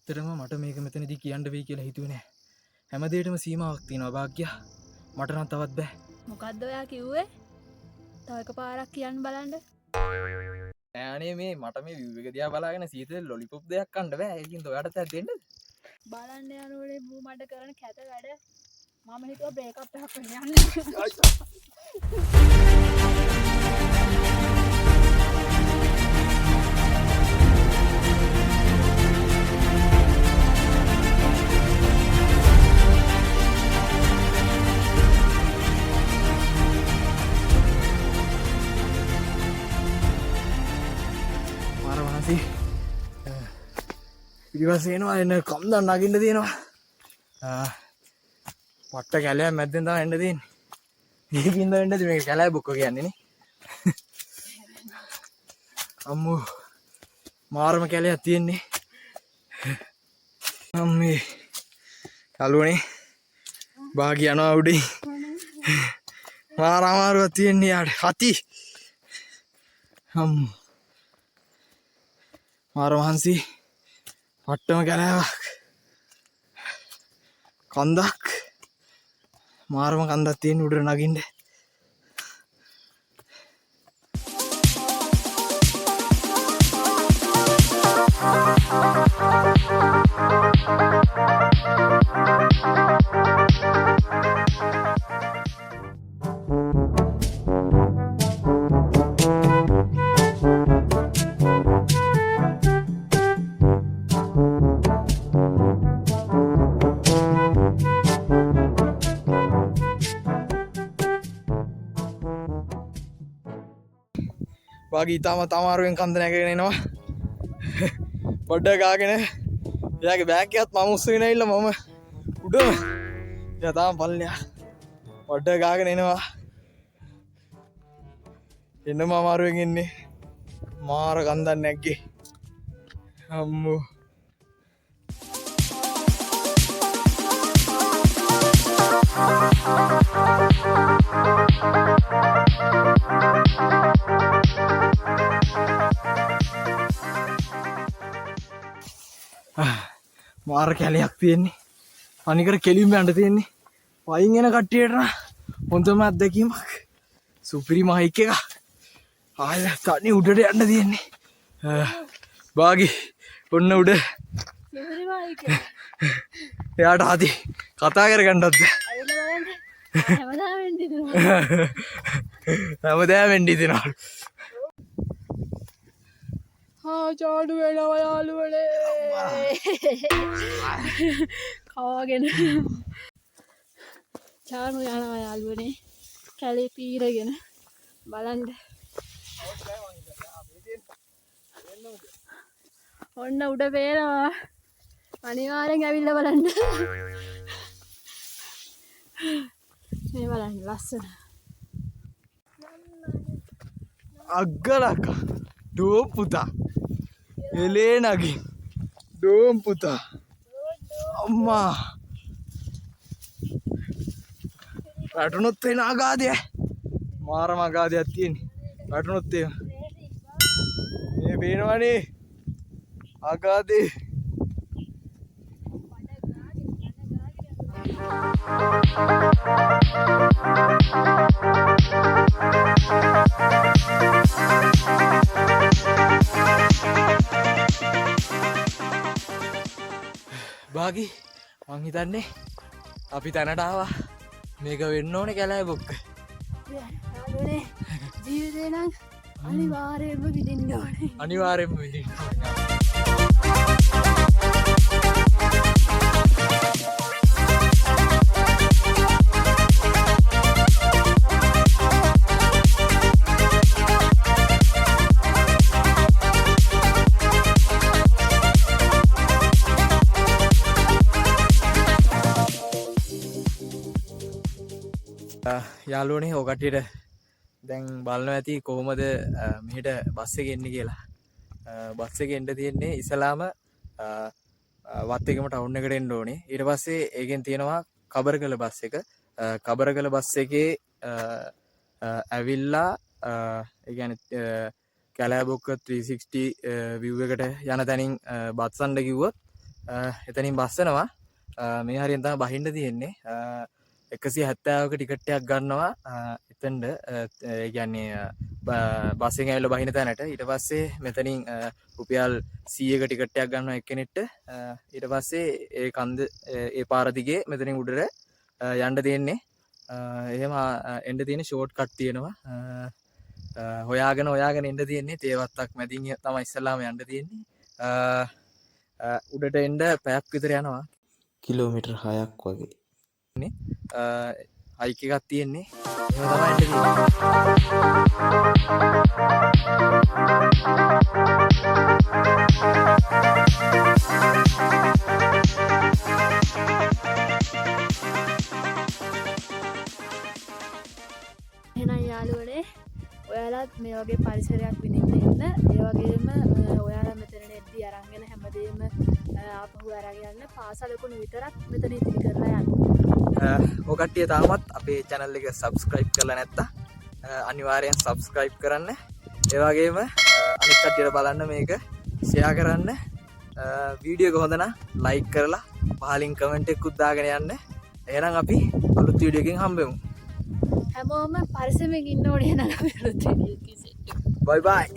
ඇත්තටම මට මේක මෙතනදී කියන්න වෙයි කියලා හිතුවේ නෑ. හැමදේටම සීමාවක් තියෙනවා භාග්‍යා. මට නම් තවත් බෑ. මොකද්ද ඔයා කිව්වේ? තව එකපාරක් කියන්න බලන්න. ඈනේ මේ මට මේ view එක දිහා බලාගෙන සීතල ලොලිපොප් දෙයක් කන්න බෑ. ඒකින්ද ඔයාට තත් දෙන්නද? බලන්න යනෝනේ මූ මඩ කරන කැත වැඩ. මම හිතුවා බ්‍රේක් අප් එකක් වෙන්න යන්න. පිටිපස්සේනවා එන්න කම්දන් නගින්න තියෙනවා. පට්ට කැලයක් මැද්දෙන් තමයි එන්න තියෙන්නේ. මේකින්ද වෙන්නද මේක කැලෑ බුක්ක කියන්නේ නේ. අම්මෝ මාරම කැලයක් තියෙන්නේ. අම්මේ කලුවනේ බාගි යනවා උඩින්. මාර අමාරුවක් තියෙන්නේ යාට. හති අම්මෝ මාර මහන්සි. පට්ටම කැලෑවක් කන්දක් මාරම කන්දක් තියෙන උඩට නගින්න. වාගේ ඉතාමත් අමාරුවෙන් කන්ද නැගගෙන එනවා. පොඩ්ඩක් ගාගෙන එයාගේ බෑග් එකත් මම උස්සගෙන ඇවිල්ලා මම උඩම එයා තාම පල්ලෙහා පොඩ්ඩක් ගාගෙන එනවා. එන්නම අමාරුවෙන් එන්නේ. මාර කන්දක් නැග්ගේ. අම්මෝ මාර කැලයක් තියෙන්නේ. අනිකර කෙලින්ම යන්න තියෙන්නේ. වයින් එන කට්ටියට නම් හොඳම අත්දැකීමක්. සුපිරි මයික් එක. ආයෙ තනි උඩට යන්න තියෙන්නේ. බාගි ඔන්න උඩ. සුපිරි මයික්. එයාට ආදි කතා කරගන්නත් බෑ. ඇවිල්ලා බලන්න. හැමදාම වෙන්නේ දෙනවා. හැමදාම වෙන්නේ දෙනවා. චාඩු වෙනවා යාළුවනේ. කවාගෙන චානු යනවා යාළුවනේ. කැලේ පීරගෙන බලන්න. ඔන්න උඩ පේනවා. අනිවාර්යෙන් ඇවිල්ලා බලන්න. මේ බලන්න ලස්සන. අග්ගලක ඩෝම් පුතා එලේ නගින් ඩෝම් පුතා අම්මා රටුනොත් වෙන අගාධය මාරම අගාධයක් තියෙන්නේ. රටුනොත් එහෙම මේ පේනවනේ අගාධේ. බාගි මං හිතන්නේ අපි තැනට ආවා. මේක වෙන්න ඕනේ කැලෑ බොක්ක. යාළුවනේ ජීවිතේ නම් අනිවාර්යයෙන්ම විඳින්න ඕනේ. අනිවාර්යෙන්ම විඳින්න ඕනේ. යාළුවනේ ඔය කට්ටියට දැන් බලනවා ඇති කොහොමද මෙහෙට බස් එකේ එන්නේ කියලා. බස් එකේ එන්න තියෙන්නේ ඉස්සලාම වත්තිගම ටවුන් එකට එන්න ඕනේ. ඊට පස්සේ ඒකෙන් තියෙනවා කබරගල බස් එක. කබරගල බස් එකේ ඇවිල්ලා ඒ කියන්නේ කැලෑබොක්ක 360 view එකට යන තැනින් බත්සන්ඩ කිව්වොත් එතනින් බස්සනවා මේ හරියෙන් තමයි බහින්න තියෙන්නේ 170ක ටිකට් එකක් ගන්නවා එතනට ඒ කියන්නේ බස් එකෙන් ඇවිල්ලා බහින තැනට ඊට පස්සේ මෙතනින් රුපියල් 100ක ටිකට් එකක් ගන්නවා එක්කෙනෙක්ට ඊට පස්සේ ඒ කන්ද ඒ පාර දිගේ මෙතනින් උඩට යන්න තියෙන්නේ එහෙම එන්න තියෙන ෂෝට් කට් තියෙනවා හොයාගෙන එන්න තියෙන්නේ තේවත්තක් මැදින් තමයි ඉස්සල්ලාම යන්න තියෙන්නේ උඩට එන්න පැයක් විතර යනවා කිලෝමීටර් 6ක් වගේ හයික් එකක් තියෙන්නේ එහෙම තමයි එන්න තියෙන්නේ එහෙනම් යාළුවනේ ඔයාලත් මේ වගේ පරිසරයක් විඳින්න ඉන්න ඒ වගේම ඔයාලා මෙතන එද්දි අරන්ගෙන හැමදේම ආපහු අරගෙන යන්න පාසලකුණු විතරක් මෙතන ඉතිරි කරලා යන්න. ඔය කට්ටිය තාමත් අපේ channel එක subscribe කරලා නැත්නම් අනිවාර්යෙන් subscribe කරන්න. ඒ වගේම අනිත් කට්ටියට බලන්න මේක share කරන්න. වීඩියෝ එක හොඳ නම් like කරලා පහලින් comment එකකුත් දාගෙන යන්න. එහෙනම් අපි අලුත් වීඩියෝ එකකින් හම්බෙමු. හැමෝම පරිස්සමෙන් ඉන්න ඕනේ නේද අපි අලුත් වීඩියෝ එකකින්. Bye bye.